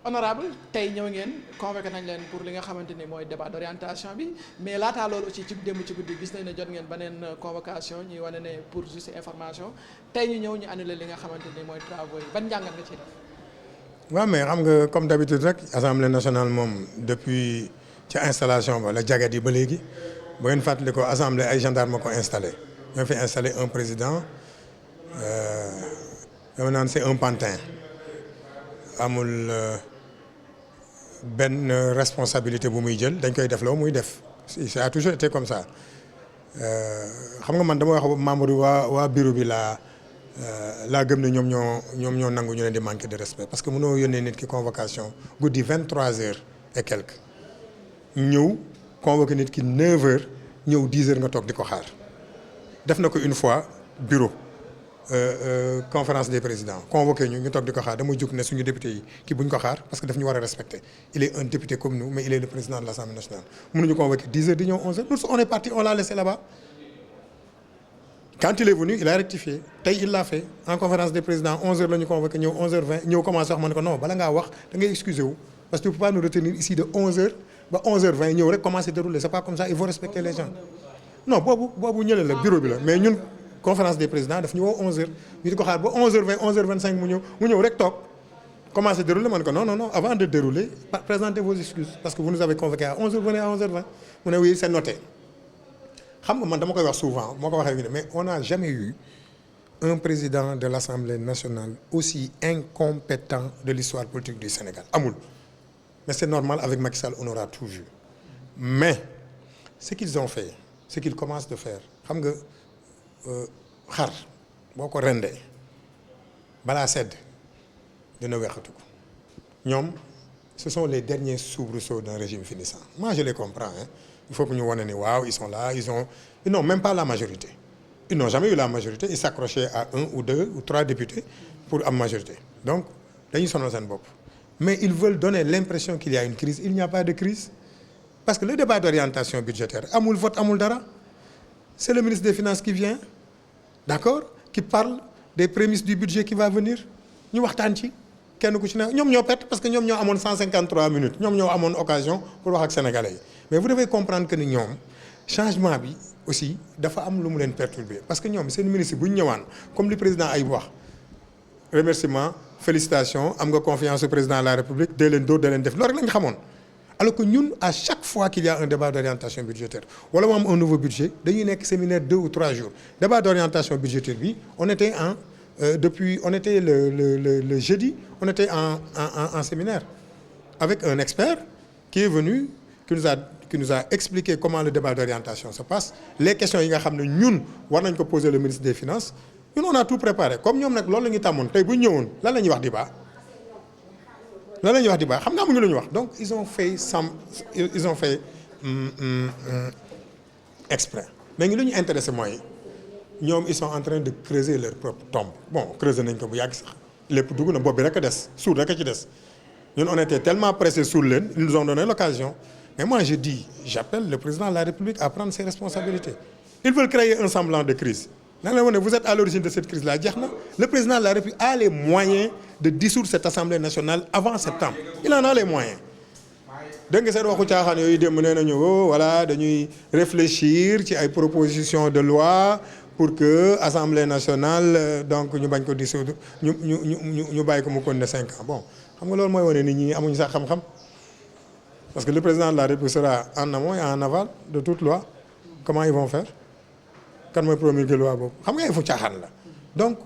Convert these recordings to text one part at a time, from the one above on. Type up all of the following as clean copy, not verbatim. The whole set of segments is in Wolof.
honorable tey ñëw ngeen convoqué nañ leen pour li nga xamante ni mooy débat d'orientation bi mais laataa loolu aussi ci démb ci guddi gis nañ ne jot ngeen beneen convocation ñuy wane ne pour juste information tey ñu ñëw ñu annulé li nga xamante ni mooy travaux yi ban njàngat nga ci def. waaw mais xam nga comme d'habitude rek assemblée nationale moom depuis ca installation ba la jagat yi ba léegi bu ngeen fàttali ko assemblée ay gendarme ko installé ñoo fi installé un président dama naan c'est un pantin amul benn responsabilité bu muy jël dañ koy def loo muy def ça a toujours été comme ça xam nga man dama wax membre waa bureau bi laa gëm ne ñoom ñoo nangu ñu leen di manquer de respect parce que mënoo yónnee nit ki convocation guddi 23h et quelques ñëw convoqué nit ki 9h ñëw 10h nga toog di ko xaar def na ko une fois bureau conférence des présidents convoqué ñu toog di ko xaar dama jóg ne suñu député yi kii buñ ko xaar parce que daf ñu war a respecter il est un député comme nous mais il est le président de l'Assemblée nationale mënuñu convoqué 10h di ñëw 11h nous on est parti on l'a laissé là-bas. Quand il est venu il a rectifié tey il l'a fait en conférence des présidents 11h la ñu convoqué ñëw 11h20 ñëw commencé wax ma ne ko non bala ngaa wax da ngay excusé wu parce que tu peux pas nous retenir ici de 11h ba 11h20 ñëw rek commencé dérouler c'est pas comme ça il faut respecter les gens non boobu ñële la bureau bi la mais ñun conférence des présidents daf ñu woo 11h ñu di ko xaar ba 11h20 11h25 mu ñëw rek toog commencé dérouler ma ne ko non avant de dérouler présentez vos excuses parce que vous nous avez convoqué à 11h venez à 11h20 mu ne oui c'est noté. xam nga man dama koy wax souvent moo ko waxee mais on n'a jamais eu un président de l'Assemblée nationale aussi incompétent de l'histoire politique du Sénégal amul mais c'est normal avec Macky Sall on aura tout vu mais ce qu'ils ont fait ce qu'ils commencent de faire xam nga xar boo ko rendee balaa sedd dina weexatu ko ñoom ce sont les derniers soubresauts d'un régime finissant moi je les comprends hein. Il faut que ñu wane ni waaw ils sont là ils n'ont même pas la majorité ils n'ont jamais eu la majorité ils s'accrochaient à 1 ou 2 ou 3 députés pour am majorité donc dañuy sonal seen bopp mais ils veulent donner l'impression qu'il y a une crise il n'y a pas de crise parce que le débat d'orientation budgétaire amul vote amul dara c'est le ministre des Finances qui vient d'accord qui parle des prémices du budget qui va venir ñu waxtaan ci kenn ku ci ne ñoom ñoo perte parce que ñoom ñoo amoon 153 minutes ñoom ñoo amoon occasion pour wax ak sénégalais yi mais vous devez comprendre que ni ñoom changement bi aussi dafa am lu mu leen perturber parce que ñoom seen ministre bu ñu ñëwaan comme li président ay wax remerciement félicitations am nga confiance au président de la République dee leen dóor dee leen def loolu rek la ñu xamoon alors que ñun à chaque fois qu'il y a un débat d'orientation budgétaire wala mu am un nouveau budget dañuy nekk séminaire 2 ou 3 jours débat d'orientation budgétaire bi on était le jeudi on était en séminaire avec un expert qui est venu qui nous a expliqué comment le débat d'orientation se passe les questions yi nga xam ne ñun war nañ ko poser le ministre des Finances ñun on a tout préparé comme ñoom nag loolu la ñuy tàmmoon tey bu ñu ñëwoon lan la ñuy wax débat xam nga amuñu lu ñu wax donc ils ont fait exprès mais ngi lu ñu intéressé mooy ñoom ils sont en train de creuser leur propre tombe bon creuser nañ ko bu yàgg sax lépp dugg na bopp bi rek a des suul rek a ci des ñun on était tellement pressés suul leen ils nous ont donné l'occasion mais moi je dis j'appelle le président de la République à prendre ses responsabilités ils veulent créer un semblant de crise da nga leen vous êtes à l'origine de cette crise là jeex na le président de la République a les moyens de dissoudre cette Assemblée nationale avant septembre il en a les moyens dégg nga seen waxu caaxaan yooyu dem nee nañu voilà dañuy réfléchir ci ay propositions de loi pour que Assemblée nationale donc ñu bañ ko dissoudre ñu bàyyi ko mu continuer 5 ans bon xam nga loolu mooy wane nit ñi amuñu sax xam-xam parce que le président de la République sera en amont et en aval de toute loi comment ils vont faire kan mooy promulguer loi boobu xam nga fu caaxaan la donc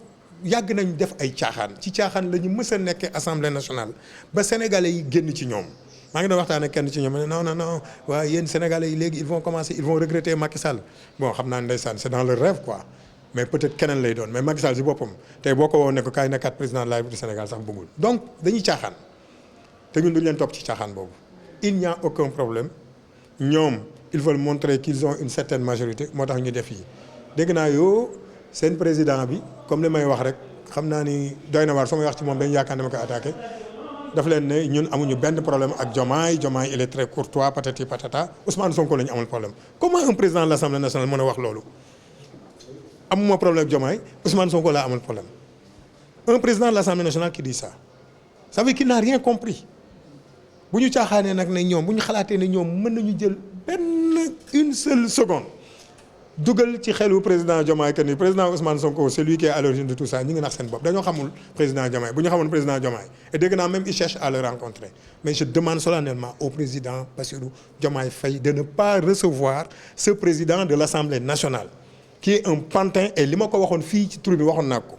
yàgg nañ def ay caaxaan ci caaxaan la ñu mës a nekkee Assemblée nationale ba sénégalais yi génn ci ñoom maa ngi doon waxtaan ak kenn ci ñoom ne non waaye yéen sénégalais yi léegi ils vont regretter Macky Sall bon xam naa ndeysaan c'est dans leur rêve quoi mais peut-être keneen lay doon mais Macky Sall si boppam tey boo ko woo ne ko kaay nekkaat président de la République du Sénégal sax bëggul donc dañuy caaxaan te ñun duñ leen topp ci caaxaan boobu il n'y a aucun problème ñoom ils veulent montrer qu'ils ont une certaine majorité moo tax ñu def yi dégg naa seen président bi comme li may wax rek xam naa ni doy na waar soo may wax ci moom dañu yaakaar ne ma koy attaqué daf leen ne ñun amuñu benn problème ak Diomaye il est très courtois patati patata Ousmane Sonko la ñu amul problème comment un président de l'Assemblée nationale mën a wax loolu amuma problème ak Diomaye Ousmane Sonko laa amul problème un président de l'Assemblée nationale qui dit ça veut dire qu'il n'a rien compris bu ñu caaxaanee nag ne ñoom bu ñu xalaatee ne ñoom mën nañu jël une seule seconde dugal ci xelu président Diomaye que ni président Ousmane Sonko c'est lui qui est à l'origine de tout ça ñu ngi nax seen bopp dañoo xamul président Diomaye bu ñu xamoon président Diomaye et dégg naa même il cherche à le rencontrer mais je demande solennellement au président Bassirou Diomaye Faye de ne pas recevoir ce président de l'Assemblée nationale qui est un pantin et li ma ko waxoon fii ci tur bi waxoon naa ko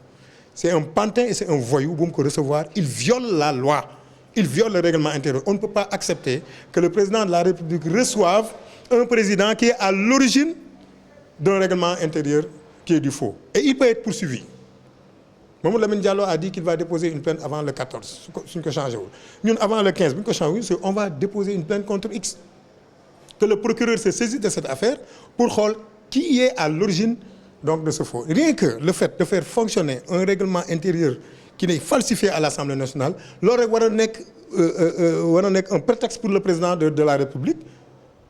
c'est un pantin et c'est un voyou bu mu ko recevoir il viole la loi il viole le règlement intérieur on ne peut pas accepter que le président de la République reçoive un président qui est à l'origine d'un règlement intérieur qui est du faux. Et il peut être poursuivi. Mamadou Lamine Diallo a dit qu'il va déposer une plainte avant le 14. Suñ ko changé wul ñun avant le 15 bu ñu ko changé wul on va déposer une plainte contre X. Que le procureur se saisisse de cette affaire pour xool qui est à l'origine donc de ce faux. Rien que le fait de faire fonctionner un règlement intérieur qui est falsifié à l'Assemblée nationale loolu rek war a nekk un prétexte pour le président de la République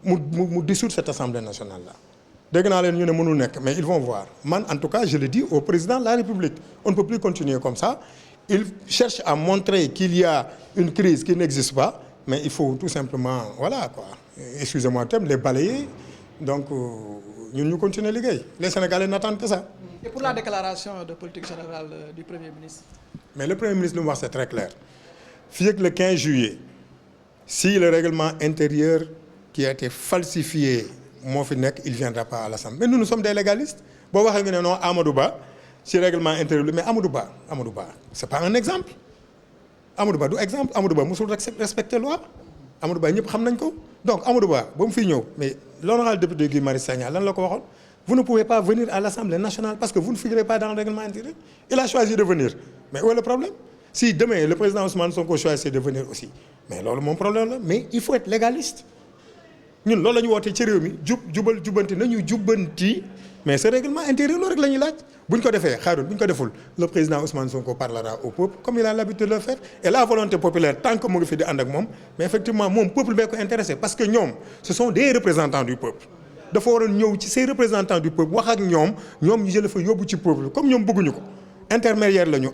mu dissoudre cette Assemblée nationale là. dégg naa leen ñu ne mënul nekk mais ils vont voir man en tout cas je le dis au président de la République on ne peut plus continuer comme ça il cherche à montrer qu'il y a une crise qui n'existe pas mais il faut tout simplement voilà quoi excusez-moi le terme les balayer donc ñun ñu continuer liggéey les Sénégalais n'attendent que ça. Et pour la déclaration de politique générale du Premier ministre. Mais le Premier ministre lu mu wax c'est très clair fii ak le 15 juillet si le règlement intérieur qui a été falsifié moo fi nekk il viendra pas à l'Assemblée mais nous sommes des légalistes boo waxee nga ne non Amadou Ba ci règlement intérieur mais Amadou Ba c'est pas un exemple Amadou Ba du exemple Amadou Ba musul respecter loi Amadou Ba ñëpp xam nañ ko donc Amadou Ba ba mu fiy ñëw mais l'honorable député Guy Marius Sagna lan la ko waxoon vous ne pouvez pas venir à l'Assemblée nationale parce que vous ne figurez pas dans le règlement intérieur il a choisi de venir mais où est le problème si demain le président Ousmane Sonko choisit de venir aussi mais loolu moom problème la mais il faut être légaliste ñun loolu la ñu wootee ci réew mi jubanti nañu jubbanti mais ce règlement intérieur loolu rek la ñuy laaj bu ñu ko defee xaarul bu ñu ko deful le président Ousmane Sonko parlera au peuple comme il a l'habitude de le faire et la volonté populaire tant que mu ngi fi di ànd ak moom mais effectivement moom peuple bee ko intéressé parce que ñoom ce sont des représentants du peuple dafa waroon ñëw ci ces représentants du peuple wax ak ñoom ñu jël fa yóbbu ci peuple comme ñoom bëgguñu ko intermédiaire la ñu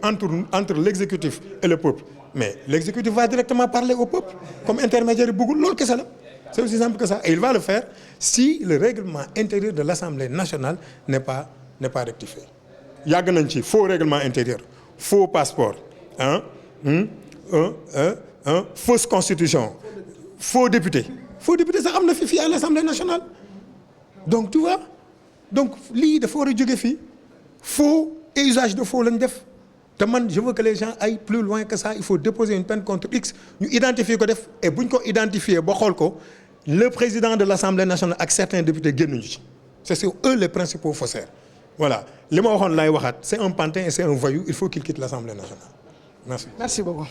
entre l'exécutif et le peuple mais l'exécutif va directement parler au peuple comme intermédiaire bëggul loolu kese la. C'est aussi simple que ça et il va le faire si le règlement intérieur de l'Assemblée nationale n'est pas rectifié. yàgg nañ ci faux règlement intérieur faux passeport fausse constitution faux député sax am na fi fii à l'Assemblée nationale donc tu vois donc lii dafa war a jóge fii faux et usage de faux lañ def te man je veux que les gens aillent plus loin que ça il faut déposer une peine contre X ñu identifier ko def et buñ ko identifier ba xool ko le président de l'Assemblée nationale ak certains députés génnuñu ci c'est eux les principaux faussaires voilà li ma waxoon laay waxaat c'est un pantin et c'est un voyou il faut qu'il quitte l'Assemblée nationale merci. Merci beaucoup.